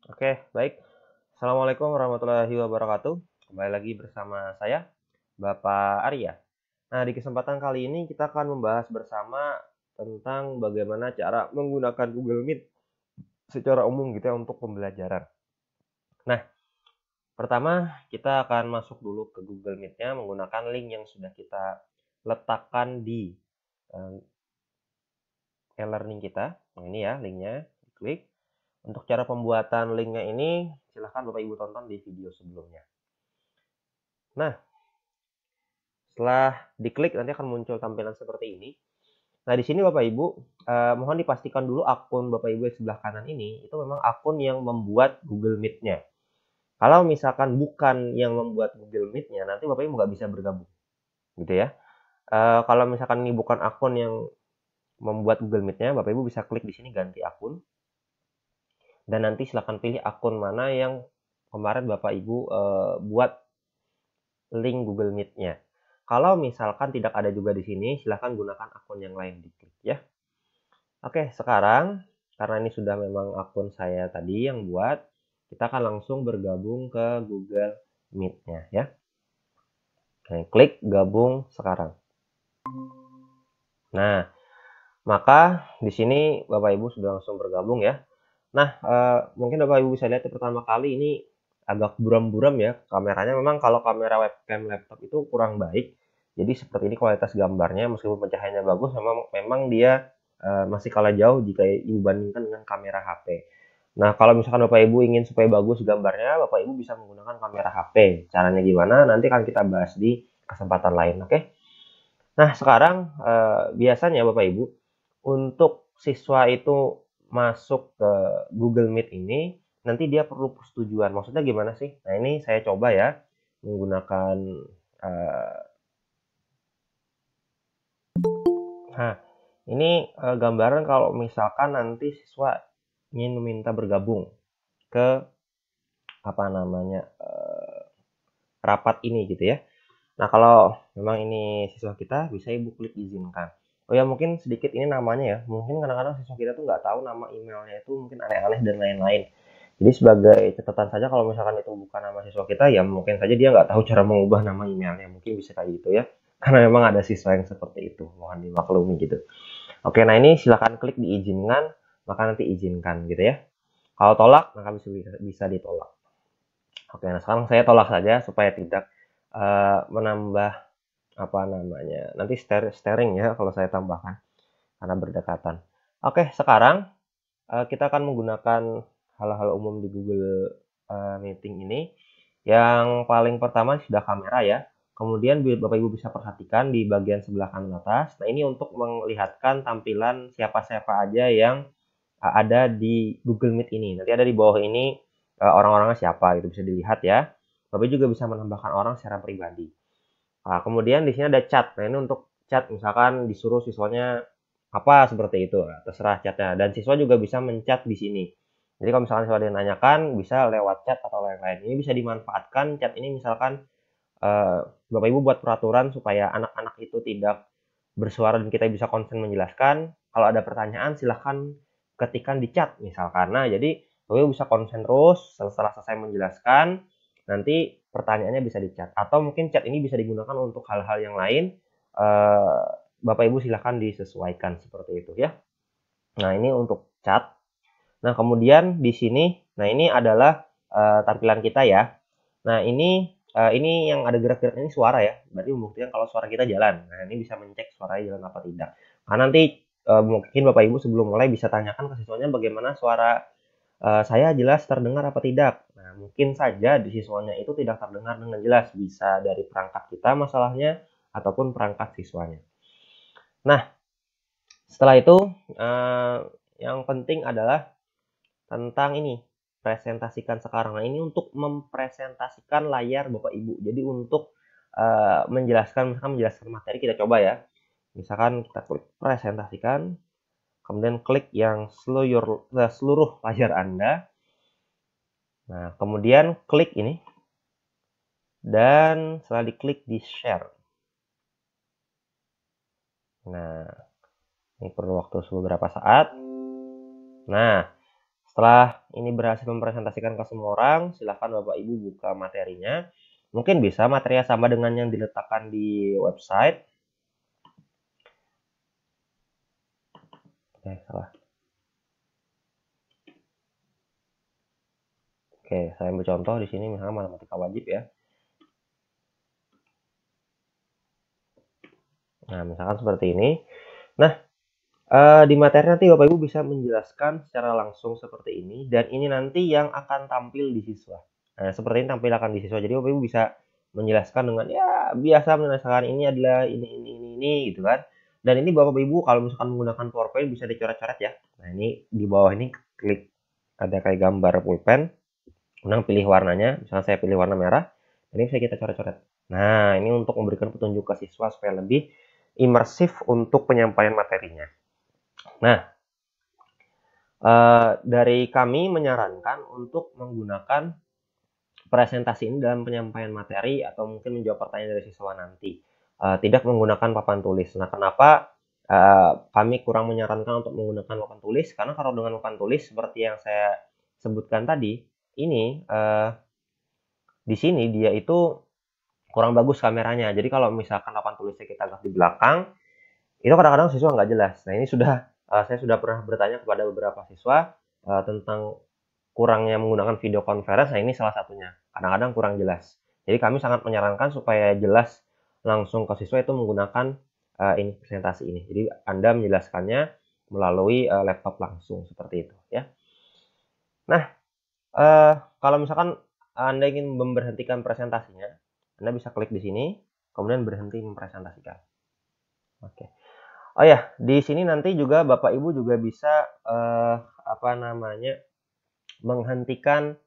Oke, baik. Assalamualaikum warahmatullahi wabarakatuh. Kembali lagi bersama saya, Bapak Arya. Nah, di kesempatan kali ini kita akan membahas bersama tentang bagaimana cara menggunakan Google Meet secara umum gitu ya untuk pembelajaran. Nah, pertama kita akan masuk dulu ke Google Meet-nya menggunakan link yang sudah kita letakkan di e-learning kita. Nah, ini ya linknya, klik. Untuk cara pembuatan linknya ini, silahkan Bapak Ibu tonton di video sebelumnya. Nah, setelah diklik nanti akan muncul tampilan seperti ini. Nah, di sini Bapak Ibu, mohon dipastikan dulu akun Bapak Ibu yang sebelah kanan ini, itu memang akun yang membuat Google Meet-nya. Kalau misalkan bukan yang membuat Google Meet-nya, nanti Bapak Ibu nggak bisa bergabung. Gitu ya. Kalau misalkan ini bukan akun yang membuat Google Meet-nya, Bapak Ibu bisa klik di sini ganti akun. Dan nanti silahkan pilih akun mana yang kemarin Bapak Ibu buat link Google Meet-nya. Kalau misalkan tidak ada juga di sini, silahkan gunakan akun yang lain diklik ya. Oke, sekarang karena ini sudah memang akun saya tadi yang buat, kita akan langsung bergabung ke Google Meet-nya ya. Oke, klik gabung sekarang. Nah, maka di sini Bapak Ibu sudah langsung bergabung ya. Nah, mungkin Bapak Ibu bisa lihat pertama kali ini agak buram-buram ya kameranya. Memang kalau kamera webcam laptop itu kurang baik. Jadi seperti ini kualitas gambarnya, meskipun pencahayaannya bagus, memang dia masih kalah jauh jika dibandingkan dengan kamera HP. Nah, kalau misalkan Bapak Ibu ingin supaya bagus gambarnya, Bapak Ibu bisa menggunakan kamera HP. Caranya gimana? Nanti akan kita bahas di kesempatan lain, oke? Nah, sekarang biasanya Bapak Ibu, untuk siswa itu masuk ke Google Meet ini, nanti dia perlu persetujuan. Maksudnya gimana sih? Nah, ini saya coba ya, menggunakan nah, ini gambaran kalau misalkan nanti siswa ingin meminta bergabung ke apa namanya rapat ini gitu ya. Nah, kalau memang ini siswa kita, bisa Ibu klik izinkan. Oh ya, mungkin sedikit ini namanya ya. Mungkin kadang-kadang siswa kita tuh nggak tahu nama emailnya itu mungkin aneh-aneh dan lain-lain. Jadi sebagai catatan saja kalau misalkan itu bukan nama siswa kita, ya mungkin saja dia nggak tahu cara mengubah nama emailnya. Mungkin bisa kayak gitu ya. Karena memang ada siswa yang seperti itu. Mohon dimaklumi gitu. Oke, nah ini silahkan klik diizinkan, maka nanti izinkan gitu ya. Kalau tolak, maka bisa ditolak. Oke, nah sekarang saya tolak saja supaya tidak menambah apa namanya nanti steering ya kalau saya tambahkan karena berdekatan. Oke, sekarang kita akan menggunakan hal-hal umum di Google Meeting ini. Yang paling pertama sudah kamera ya. Kemudian Bapak Ibu bisa perhatikan di bagian sebelah kanan atas. Nah, ini untuk melihatkan tampilan siapa-siapa aja yang ada di Google Meet ini. Nanti ada di bawah ini orang-orangnya siapa gitu bisa dilihat ya. Bapak juga bisa menambahkan orang secara pribadi. Nah, kemudian di sini ada chat. Nah, ini untuk chat misalkan disuruh siswanya apa seperti itu. Nah, terserah chatnya. Dan siswa juga bisa menchat di sini. Jadi kalau misalkan siswa ada yang nanyakan bisa lewat chat atau lain-lain. Ini bisa dimanfaatkan chat ini misalkan Bapak Ibu buat peraturan supaya anak-anak itu tidak bersuara dan kita bisa konsen menjelaskan. Kalau ada pertanyaan silahkan ketikkan di chat misalkan. Nah, jadi Bapak Ibu bisa konsen terus setelah selesai menjelaskan, nanti pertanyaannya bisa di chat. Atau mungkin chat ini bisa digunakan untuk hal-hal yang lain. Bapak Ibu silahkan disesuaikan seperti itu ya. Nah, ini untuk chat. Nah, kemudian di sini, nah ini adalah tampilan kita ya. Nah, ini yang ada gerak-gerak ini suara ya. Berarti membuktikan kalau suara kita jalan. Nah, ini bisa mencek suaranya jalan apa tidak. Nah, nanti mungkin Bapak Ibu sebelum mulai bisa tanyakan ke siswanya bagaimana suara saya jelas terdengar apa tidak. Nah, mungkin saja di siswanya itu tidak terdengar dengan jelas. Bisa dari perangkat kita masalahnya ataupun perangkat siswanya. Nah, setelah itu yang penting adalah tentang ini presentasikan sekarang. Nah, ini untuk mempresentasikan layar Bapak Ibu. Jadi untuk menjelaskan materi kita coba ya. Misalkan kita klik presentasikan, kemudian klik yang seluruh layar Anda. Nah, kemudian klik ini dan setelah diklik di share. Nah, ini perlu waktu beberapa saat. Nah, Setelah ini berhasil mempresentasikan ke semua orang, silahkan Bapak Ibu buka materinya. Mungkin bisa materinya sama dengan yang diletakkan di website. Salah. Oke, saya ambil contoh di sini misalnya matematika wajib ya. Nah, misalkan seperti ini. Nah, di materi nanti Bapak Ibu bisa menjelaskan secara langsung seperti ini, dan ini nanti yang akan tampil di siswa. Nah, seperti ini tampilkan di siswa. Jadi Bapak Ibu bisa menjelaskan dengan ya biasa menjelaskan ini adalah ini gitu kan. Dan ini Bapak Ibu kalau misalkan menggunakan PowerPoint bisa dicoret-coret ya. Nah, ini di bawah ini klik ada kayak gambar pulpen. Kemudian pilih warnanya, misalnya saya pilih warna merah. Ini bisa kita coret-coret. Nah, ini untuk memberikan petunjuk ke siswa supaya lebih imersif untuk penyampaian materinya. Nah, dari kami menyarankan untuk menggunakan presentasi ini dalam penyampaian materi atau mungkin menjawab pertanyaan dari siswa nanti. Tidak menggunakan papan tulis. Nah, kenapa kami kurang menyarankan untuk menggunakan papan tulis? Karena kalau dengan papan tulis seperti yang saya sebutkan tadi, ini di sini dia itu kurang bagus kameranya. Jadi kalau misalkan papan tulisnya kita lihat di belakang, itu kadang-kadang siswa nggak jelas. Nah, ini saya sudah pernah bertanya kepada beberapa siswa tentang kurangnya menggunakan video conference. Nah, ini salah satunya. Kadang-kadang kurang jelas. Jadi kami sangat menyarankan supaya jelas langsung ke siswa itu menggunakan ini presentasi ini. Jadi Anda menjelaskannya melalui laptop langsung seperti itu ya. Nah, kalau misalkan Anda ingin memberhentikan presentasinya, Anda bisa klik di sini, kemudian berhenti mempresentasikan. Oke. Oh ya, di sini nanti juga Bapak Ibu juga bisa menghentikan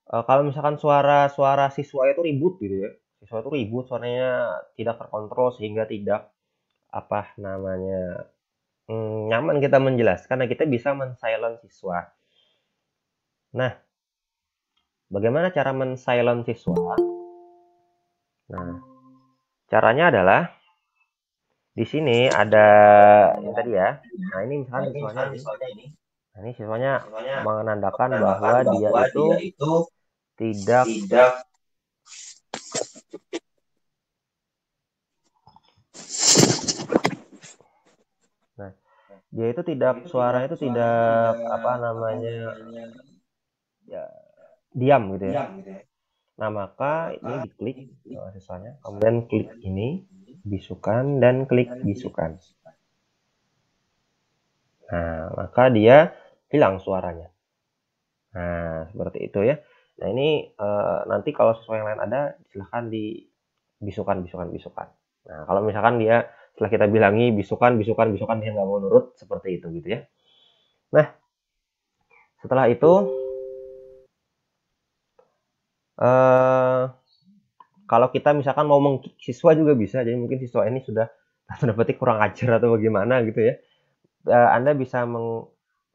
kalau misalkan suara siswa itu ribut gitu ya. Siswa itu ribut, suaranya tidak terkontrol sehingga tidak nyaman kita menjelaskan. Nah, kita bisa men-silent siswa. Nah, bagaimana cara men-silent siswa? Nah, caranya adalah di sini ada yang tadi ya. Nah, ini misalkan siswanya ini. Nah, ini siswanya menandakan bahwa dia itu tidak Nah, dia itu suaranya itu tidak ya diam gitu ya. Nah, maka ini diklik siswanya, kemudian klik ini bisukan dan klik bisukan. Nah, maka dia hilang suaranya. Nah, seperti itu ya. Nah, ini nanti kalau siswa yang lain ada, silahkan dibisukan. Nah, kalau misalkan dia setelah kita bilangi bisukan, dia nggak mau nurut, seperti itu gitu ya. Nah, setelah itu kalau kita misalkan mau meng-kick siswa juga bisa. Jadi mungkin siswa ini sudah tanda petik kurang ajar atau bagaimana gitu ya. Anda bisa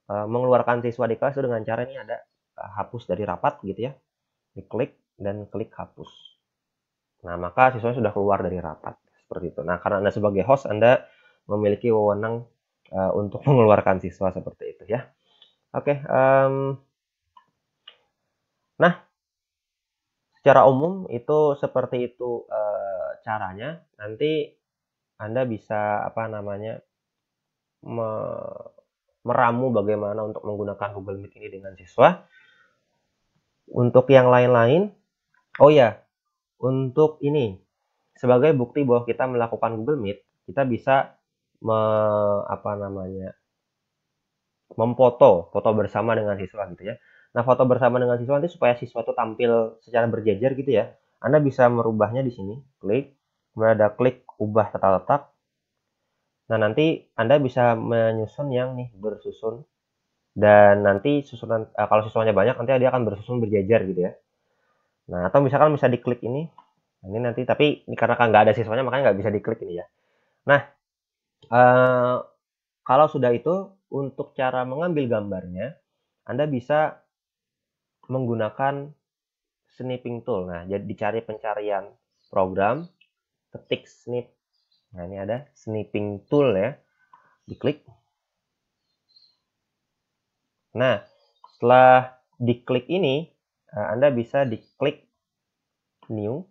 mengeluarkan siswa di kelas itu dengan cara ini ada hapus dari rapat gitu ya. Diklik dan klik hapus. Nah, maka siswa sudah keluar dari rapat seperti itu. Nah, karena Anda sebagai host, Anda memiliki wewenang untuk mengeluarkan siswa seperti itu ya. Oke, nah secara umum itu seperti itu caranya. Nanti Anda bisa meramu bagaimana untuk menggunakan Google Meet ini dengan siswa. Untuk yang lain-lain, oh ya, untuk ini sebagai bukti bahwa kita melakukan Google Meet, kita bisa foto bersama dengan siswa gitu ya. Nah, foto bersama dengan siswa nanti supaya siswa itu tampil secara berjejer gitu ya. Anda bisa merubahnya di sini, klik, kemudian ada klik ubah tata letak. Nah, nanti Anda bisa menyusun yang nih bersusun, dan nanti susunan kalau siswanya banyak nanti dia akan bersusun berjejer gitu ya. Nah, atau misalkan bisa diklik ini. Ini nanti, tapi ini karena kan nggak ada siswanya makanya nggak bisa diklik ini ya. Nah, kalau sudah itu, untuk cara mengambil gambarnya, Anda bisa menggunakan snipping tool. Nah, jadi dicari pencarian program, ketik snip. Nah, ini ada snipping tool ya. diklik. Nah, setelah diklik ini, Anda bisa diklik new.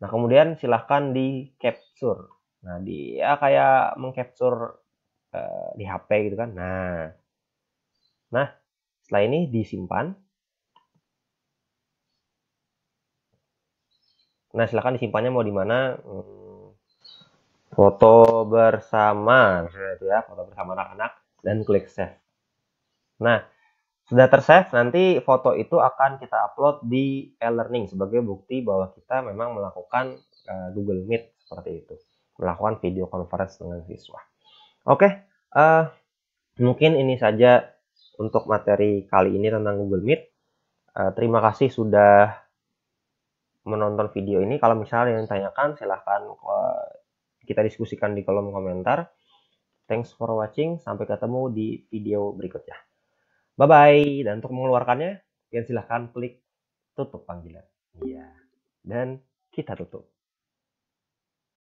Nah, kemudian silahkan di capture. Nah, dia kayak mengcapture di HP gitu kan. Nah, setelah ini disimpan. Nah, silahkan disimpannya mau di mana? Foto bersama, misalnya itu ya, foto bersama anak-anak, dan klik save. Nah, sudah tersave, nanti foto itu akan kita upload di e-learning sebagai bukti bahwa kita memang melakukan Google Meet seperti itu, melakukan video conference dengan siswa. Oke, mungkin ini saja untuk materi kali ini tentang Google Meet. Terima kasih sudah menonton video ini. Kalau misalnya yang ditanyakan, silahkan kita diskusikan di kolom komentar. Thanks for watching. Sampai ketemu di video berikutnya. Bye-bye. Dan untuk mengeluarkannya, silahkan klik tutup panggilan. Iya. Dan kita tutup.